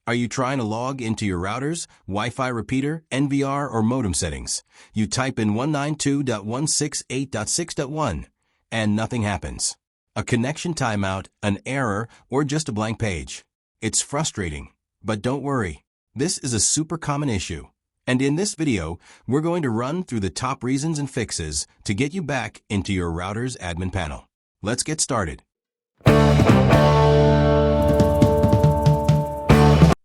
Are you trying to log into your router's Wi-Fi repeater, NVR, or modem settings? You type in 192.168.6.1 and nothing happens. A connection timeout, an error, or just a blank page. It's frustrating, but don't worry. This is a super common issue. And in this video, we're going to run through the top reasons and fixes to get you back into your router's admin panel. Let's get started.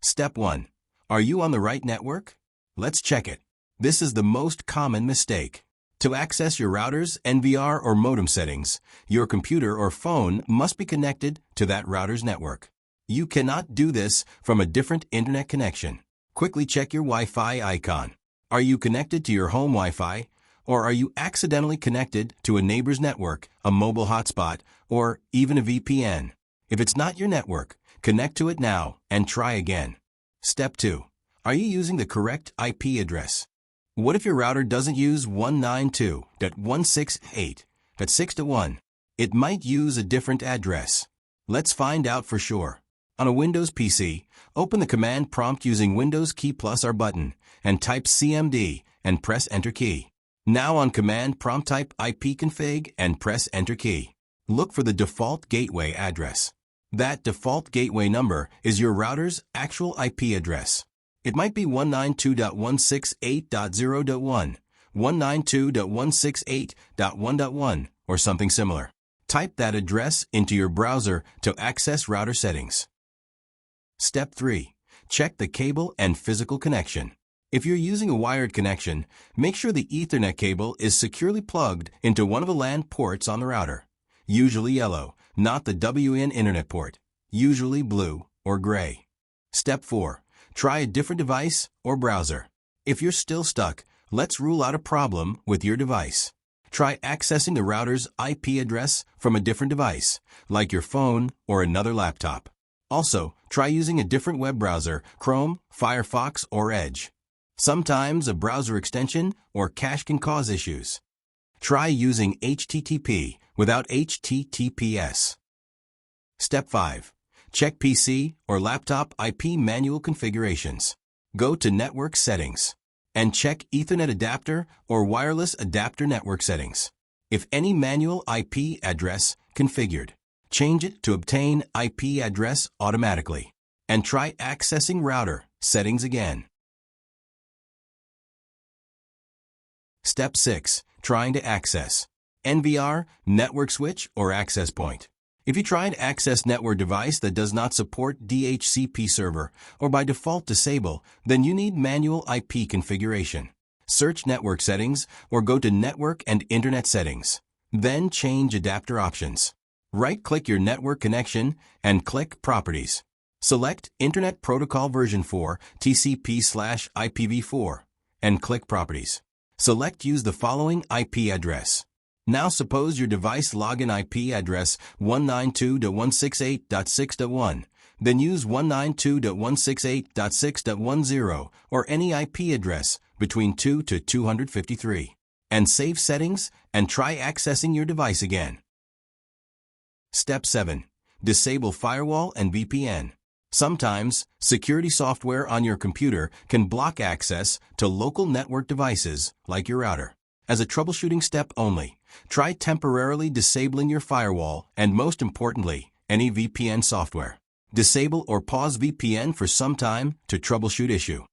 Step 1. Are you on the right network? Let's check it. This is the most common mistake. To access your router's NVR or modem settings, your computer or phone must be connected to that router's network. You cannot do this from a different internet connection. Quickly check your Wi-Fi icon. Are you connected to your home Wi-Fi, or are you accidentally connected to a neighbor's network, a mobile hotspot, or even a VPN? If it's not your network, connect to it now and try again. Step 2. Are you using the correct IP address? What if your router doesn't use 192.168.6.1? It might use a different address. Let's find out for sure. On a Windows PC, open the command prompt using Windows key plus R button and type CMD and press Enter key. Now on command prompt type ipconfig and press Enter key. Look for the default gateway address. That default gateway number is your router's actual IP address. It might be 192.168.0.1, 192.168.1.1, or something similar. Type that address into your browser to access router settings. Step 3. Check the cable and physical connection. If you're using a wired connection, make sure the Ethernet cable is securely plugged into one of the LAN ports on the router. Usually yellow, not the WN Internet port. Usually blue or gray. Step 4. Try a different device or browser. If you're still stuck, let's rule out a problem with your device. Try accessing the router's IP address from a different device, like your phone or another laptop. Also, try using a different web browser, Chrome, Firefox, or Edge. Sometimes a browser extension or cache can cause issues. Try using HTTP without HTTPS. Step 5. Check PC or laptop IP manual configurations. Go to Network Settings and check Ethernet adapter or wireless adapter network settings. If any manual IP address configured, change it to obtain IP address automatically, and try accessing router settings again. Step 6. Trying to access NVR, network switch, or access point. If you try to access network device that does not support DHCP server or by default disable, then you need manual IP configuration. Search network settings or go to network and internet settings. Then change adapter options. Right-click your network connection and click Properties. Select Internet Protocol version 4 TCP/IPv4 and click Properties. Select Use the following IP address. Now suppose your device login IP address 192.168.6.1, then use 192.168.6.10 or any IP address between 2 to 253, and save settings and try accessing your device again. Step 7. Disable firewall and VPN. Sometimes, security software on your computer can block access to local network devices like your router. As a troubleshooting step only, try temporarily disabling your firewall and, most importantly, any VPN software. Disable or pause VPN for some time to troubleshoot issue.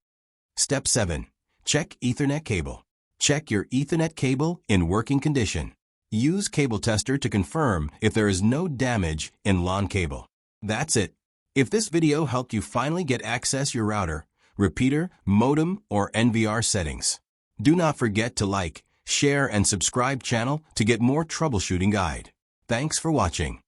Step 7. Check Ethernet cable. Check your Ethernet cable in working condition. Use Cable Tester to confirm if there is no damage in LAN cable. That's it. If this video helped you finally get access your router, repeater, modem, or NVR settings, do not forget to like, share, and subscribe channel to get more troubleshooting guide. Thanks for watching.